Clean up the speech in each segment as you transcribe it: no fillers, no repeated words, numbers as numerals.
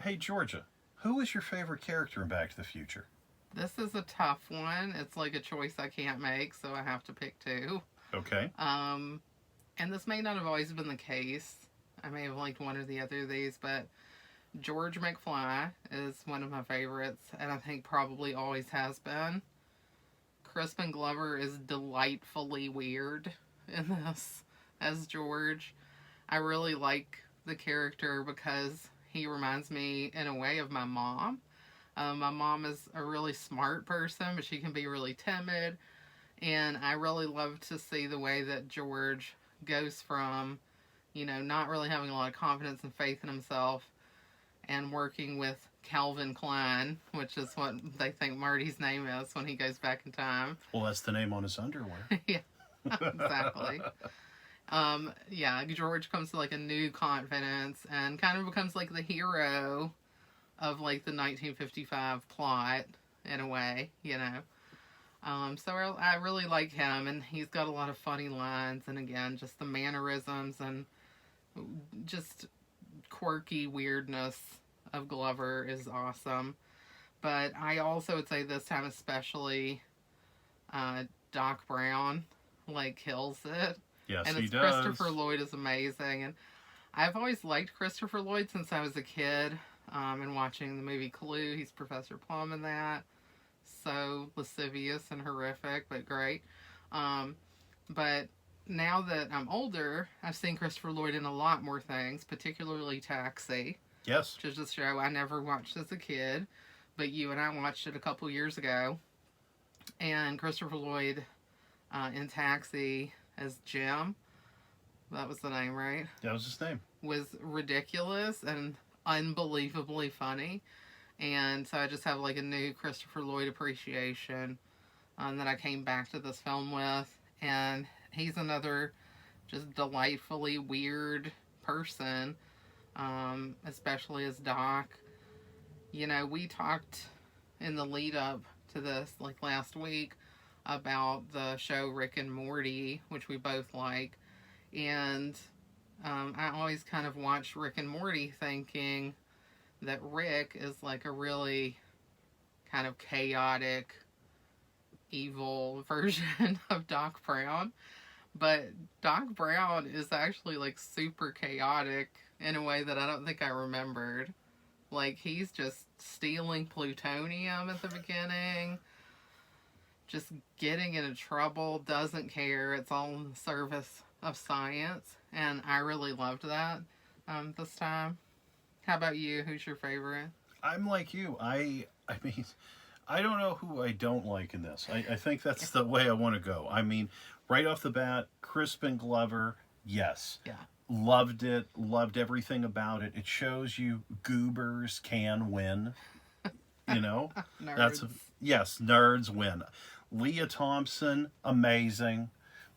Hey, Georgia, who is your favorite character in Back to the Future? This is a tough one. It's like a choice I can't make, so I have to pick two. Okay. Um, and this may not have always been the case. I may have liked one or the other of these, but George McFly is one of my favorites, and I think probably always has been. Crispin Glover is delightfully weird in this as George. I really like the character because he reminds me, in a way, of my mom. My mom is a really smart person, but she can be really timid. And I really love to see the way that George goes from, not really having a lot of confidence and faith in himself and working with Calvin Klein, which is what they think Marty's name is when he goes back in time. Well, that's the name on his underwear. Yeah, exactly. Yeah, George comes to like a new confidence and kind of becomes like the hero of like the 1955 plot in a way. So I really like him, and he's got a lot of funny lines, and again, just the mannerisms and just quirky weirdness of Glover is awesome. But I also would say this time especially, Doc Brown like kills it. Yes, And he it's does. Christopher Lloyd is amazing, and I've always liked Christopher Lloyd since I was a kid. And watching the movie Clue, he's Professor Plum in that. So lascivious and horrific, but great. But now that I'm older, I've seen Christopher Lloyd in a lot more things, particularly Taxi, Yes. which is a show I never watched as a kid, but you and I watched it a couple years ago. And Christopher Lloyd in Taxi as Jim, that was the name, right? That was his name. Was ridiculous and unbelievably funny. And so I just have like a new Christopher Lloyd appreciation that I came back to this film with. And he's another just delightfully weird person, especially as Doc. We talked in the lead up to this, like last week, about the show Rick and Morty, which we both like. And I always kind of watched Rick and Morty thinking that Rick is like a really kind of chaotic, evil version of Doc Brown. But Doc Brown is actually like super chaotic in a way that I don't think I remembered. Like, he's just stealing plutonium at the beginning, just getting into trouble, doesn't care. It's all in the service of science. And I really loved that this time. How about you? Who's your favorite? I'm like you. I mean, I don't know who I don't like in this. I think that's the way I want to go. I mean, right off the bat, Crispin Glover, yes. Yeah. Loved it. Loved everything about it. It shows you goobers can win. Nerds. Yes, nerds win. Leah Thompson, amazing.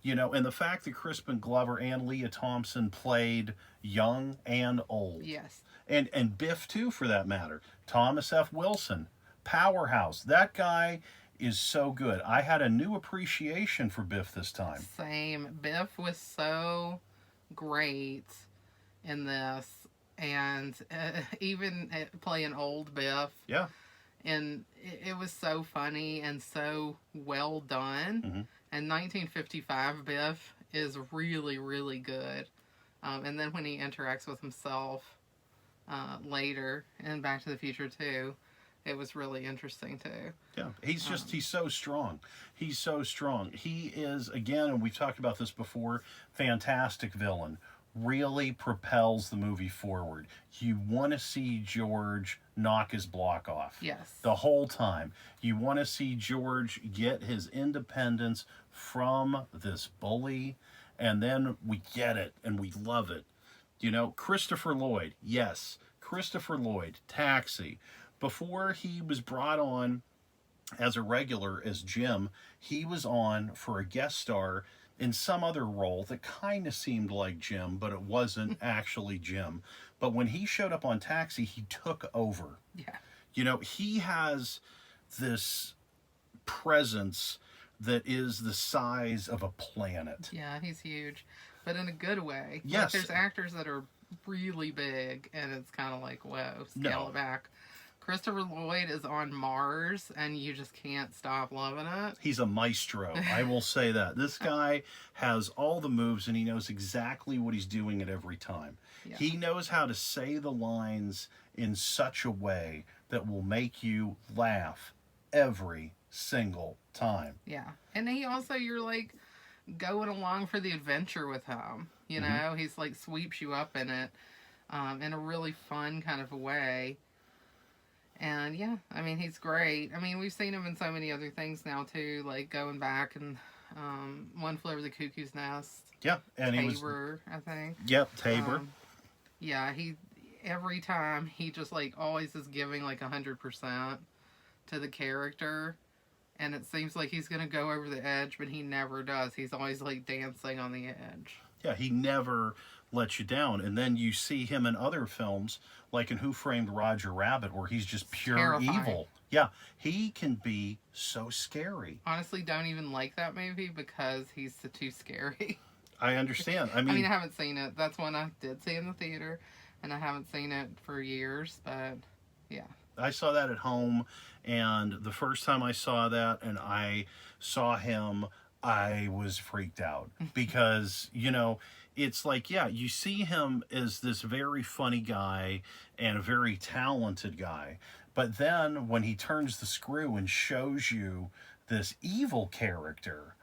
And the fact that Crispin Glover and Leah Thompson played young and old. Yes. And Biff too, for that matter. Thomas F. Wilson, powerhouse. That guy is so good. I had a new appreciation for Biff this time. Same. Biff was so great in this, and even playing old Biff. Yeah. And it was so funny and so well done. Mm-hmm. And 1955 Biff is really, really good. And then when he interacts with himself later in Back to the Future too, it was really interesting too. Yeah, he's so strong. He's so strong. He is, again, and we've talked about this before, fantastic villain. Really propels the movie forward. You want to see George knock his block off. Yes. The whole time. You want to see George get his independence from this bully, and then we get it and we love it. Christopher Lloyd, yes. Christopher Lloyd, Taxi. Before he was brought on as a regular as Jim, he was on for a guest star in some other role that kind of seemed like Jim, but it wasn't actually Jim. But when he showed up on Taxi, he took over. Yeah. He has this presence that is the size of a planet. Yeah, he's huge, but in a good way. Yes. Like, there's actors that are really big, and it's kind of like, whoa, scale No. it back. Christopher Lloyd is on Mars, and you just can't stop loving it. He's a maestro. I will say that. This guy has all the moves, and he knows exactly what he's doing at every time. Yeah. He knows how to say the lines in such a way that will make you laugh every single time. Yeah. And he also, you're like going along for the adventure with him. You know, he's like sweeps you up in it in a really fun kind of a way. And yeah, I mean, he's great. I mean, we've seen him in so many other things now too, like going back and One Flew Over the Cuckoo's Nest. Yeah, and he was. Tabor, I think. Yep, Tabor. Yeah, he every time he just like always is giving like 100% to the character, and it seems like he's gonna go over the edge, but he never does. He's always like dancing on the edge. Yeah, he never lets you down. And then you see him in other films, like in Who Framed Roger Rabbit, where he's just pure Terrifying. evil. Yeah, he can be so scary. Honestly, don't even like that movie because he's too scary. I understand. I I mean, mean, I haven't seen it. That's one I did see in the theater, and I haven't seen it for years, but yeah. I saw that at home, and the first time I saw that and I saw him, I was freaked out because, you know, it's like, yeah, you see him as this very funny guy and a very talented guy. But then when he turns the screw and shows you this evil character,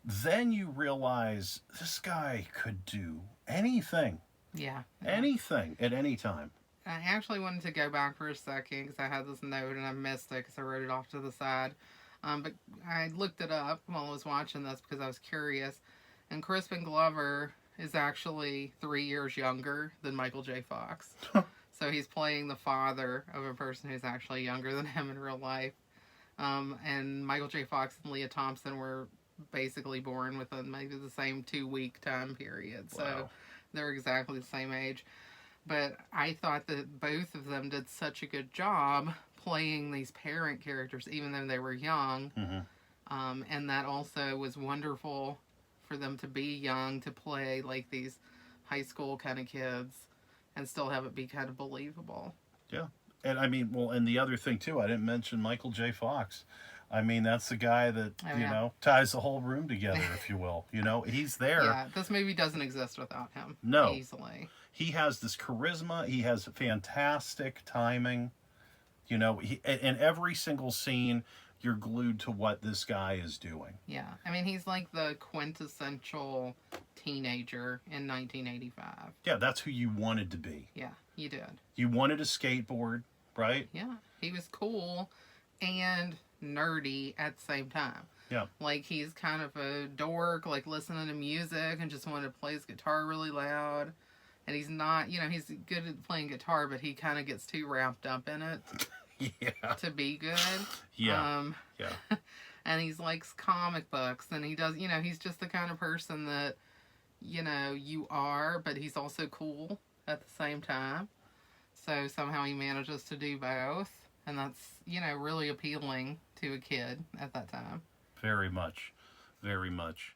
then you realize this guy could do anything, Yeah. anything at any time. I actually wanted to go back for a second because I had this note and I missed it because I wrote it off to the side. But I looked it up while I was watching this because I was curious. And Crispin Glover is actually 3 years younger than Michael J. Fox. So he's playing the father of a person who's actually younger than him in real life. And Michael J. Fox and Leah Thompson were basically born within maybe the same 2-week time period. So Wow. they're exactly the same age. But I thought that both of them did such a good job playing these parent characters, even though they were young. And that also was wonderful for them to be young, to play like these high school kind of kids and still have it be kind of believable. Yeah. And I mean, well, and the other thing too, I didn't mention Michael J. Fox. I mean, that's the guy that, Oh, you yeah. know, ties the whole room together, if you will. You know, he's there. Yeah, this movie doesn't exist without him. No. Easily. He has this charisma. He has fantastic timing. You know, in every single scene, you're glued to what this guy is doing. Yeah. I mean, he's like the quintessential teenager in 1985. Yeah, that's who you wanted to be. Yeah, you did. You wanted a skateboard, right? Yeah. He was cool and nerdy at the same time. Yeah. Like, he's kind of a dork, like listening to music and just wanted to play his guitar really loud. And he's not, you know, he's good at playing guitar, but he kind of gets too wrapped up in it Yeah. to be good. Yeah. Yeah. And he likes comic books, and he does, you know, he's just the kind of person that, you know, you are, but he's also cool at the same time. So somehow he manages to do both. And that's, you know, really appealing to a kid at that time. Very much. Very much.